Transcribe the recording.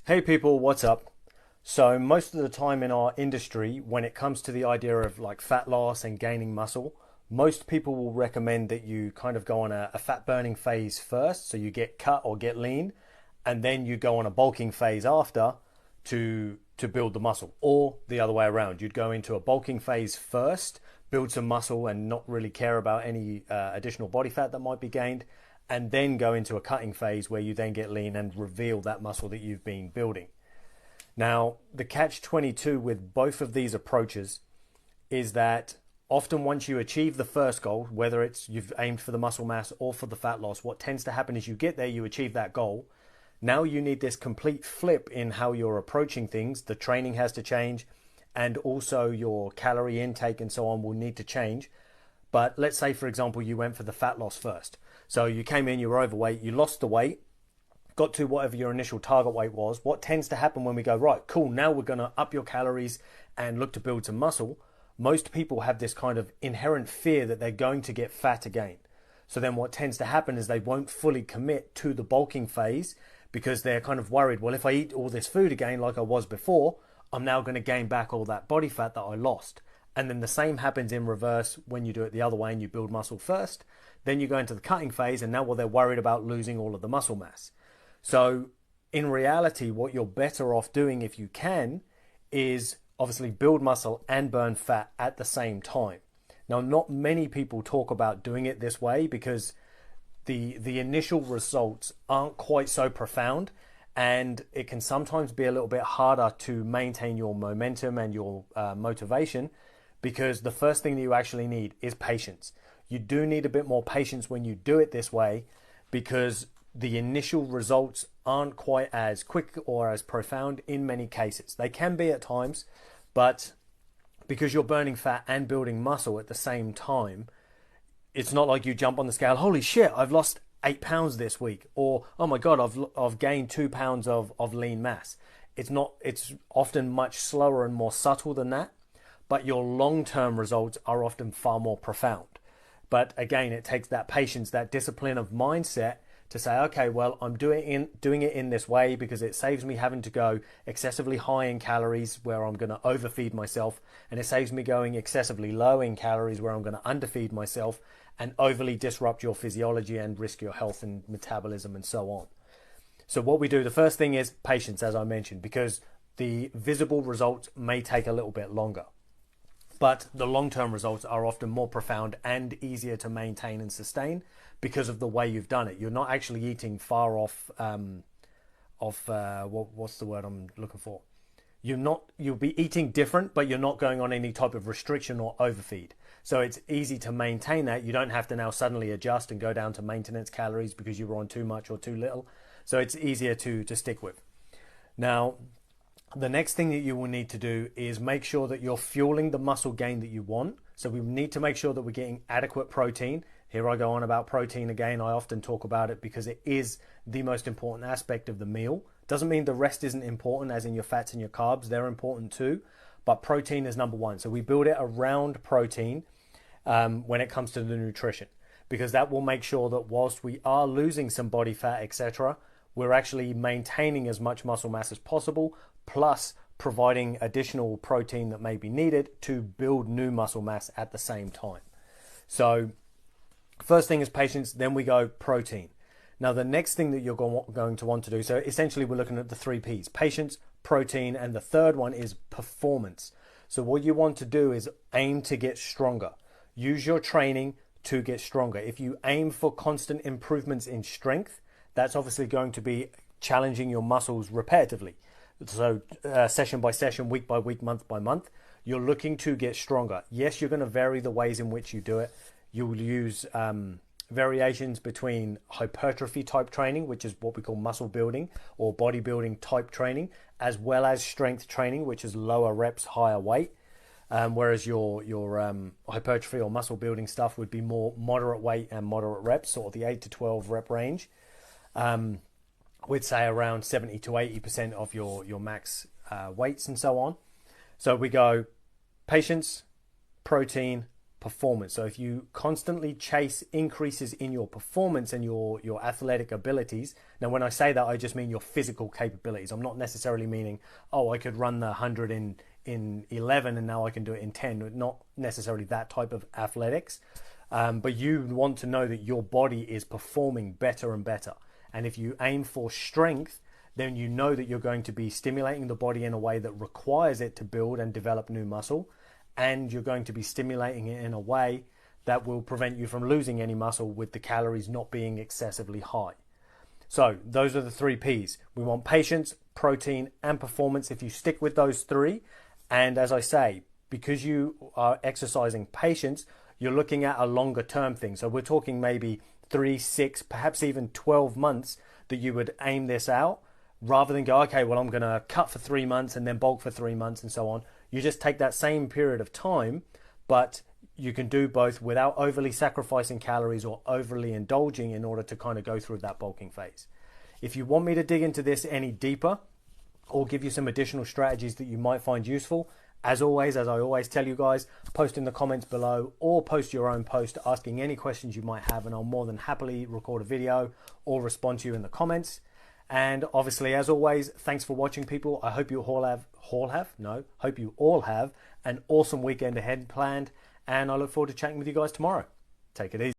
Hey people, what's up? So most of the time in our industry, when it comes to the idea of like fat loss and gaining muscle, most people will recommend that you kind of go on a fat burning phase first, so you get cut or get lean, and then you go on a bulking phase after to build the muscle, or the other way around. You'd go into a bulking phase first, build some muscle, and not really care about any additional body fat that might be gained, and then go into a cutting phase where you then get lean and reveal that muscle that you've been building. Now, the catch 22 with both of these approaches is that often once you achieve the first goal, whether it's you've aimed for the muscle mass or for the fat loss, what tends to happen is you get there, you achieve that goal. Now you need this complete flip in how you're approaching things. The training has to change, and also your calorie intake and so on will need to change. But let's say, for example, you went for the fat loss first. So you came in, you were overweight, you lost the weight, got to whatever your initial target weight was. What tends to happen when we go, right, cool, now we're going to up your calories and look to build some muscle, most people have this kind of inherent fear that they're going to get fat again. So then what tends to happen is they won't fully commit to the bulking phase because they're kind of worried, well, if I eat all this food again like I was before, I'm now going to gain back all that body fat that I lost. And then the same happens in reverse when you do it the other way and you build muscle first. Then you go into the cutting phase, and now, well, they're worried about losing all of the muscle mass. So in reality, what you're better off doing, if you can, is obviously build muscle and burn fat at the same time. Now, not many people talk about doing it this way because the initial results aren't quite so profound, and it can sometimes be a little bit harder to maintain your momentum and your motivation, because the first thing that you actually need is patience. You do need a bit more patience when you do it this way, because the initial results aren't quite as quick or as profound in many cases. They can be at times, but because you're burning fat and building muscle at the same time, it's not like you jump on the scale, holy shit, I've lost 8 pounds this week, or oh my god, I've gained 2 pounds of lean mass. It's often much slower and more subtle than that, but your long-term results are often far more profound. But again, it takes that patience, that discipline of mindset to say, okay, well, I'm doing it in this way because it saves me having to go excessively high in calories where I'm going to overfeed myself, and it saves me going excessively low in calories where I'm going to underfeed myself and overly disrupt your physiology and risk your health and metabolism and so on. So what we do, the first thing is patience, as I mentioned, because the visible results may take a little bit longer. But the long-term results are often more profound and easier to maintain and sustain because of the way you've done it. You're not actually eating far off what's the word I'm looking for? You'll be eating different, but you're not going on any type of restriction or overfeed. So it's easy to maintain that. You don't have to now suddenly adjust and go down to maintenance calories because you were on too much or too little. So it's easier to stick with. Now, the next thing that you will need to do is make sure that you're fueling the muscle gain that you want. So we need to make sure that we're getting adequate protein. Here I go on about protein again. I often talk about it because it is the most important aspect of the meal. Doesn't mean the rest isn't important, as in your fats and your carbs. They're important too. But protein is number one. So we build it around protein when it comes to the nutrition, because that will make sure that whilst we are losing some body fat, etc., we're actually maintaining as much muscle mass as possible, plus providing additional protein that may be needed to build new muscle mass at the same time. So first thing is patience, then we go protein. Now the next thing that you're going to want to do, so essentially we're looking at the 3 Ps, patience, protein, and the third one is performance. So what you want to do is aim to get stronger. Use your training to get stronger. If you aim for constant improvements in strength, that's obviously going to be challenging your muscles repetitively. So session by session, week by week, month by month, you're looking to get stronger. Yes, you're going to vary the ways in which you do it. You'll use variations between hypertrophy type training, which is what we call muscle building or bodybuilding type training, as well as strength training, which is lower reps, higher weight. Whereas your hypertrophy or muscle building stuff would be more moderate weight and moderate reps, sort of the 8 to 12 rep range. We'd say around 70 to 80% of your max weights and so on. So we go patience, protein, performance. So if you constantly chase increases in your performance and your athletic abilities, now when I say that, I just mean your physical capabilities. I'm not necessarily meaning, oh, I could run the 100 in 11 and now I can do it in 10. Not necessarily that type of athletics. But you want to know that your body is performing better and better. And if you aim for strength, then you know that you're going to be stimulating the body in a way that requires it to build and develop new muscle. And you're going to be stimulating it in a way that will prevent you from losing any muscle with the calories not being excessively high. So those are the 3 Ps. We want patience, protein, and performance. If you stick with those 3, and as I say, because you are exercising patience, you're looking at a longer term thing. So we're talking maybe 3, 6, perhaps even 12 months that you would aim this out, rather than go, okay, well, I'm going to cut for 3 months and then bulk for 3 months and so on. You just take that same period of time, but you can do both without overly sacrificing calories or overly indulging in order to kind of go through that bulking phase. If you want me to dig into this any deeper or give you some additional strategies that you might find useful, as always, as I always tell you guys, post in the comments below or post your own post asking any questions you might have, and I'll more than happily record a video or respond to you in the comments. And obviously, as always, thanks for watching, people. I hope you all have an awesome weekend ahead planned, and I look forward to chatting with you guys tomorrow. Take it easy.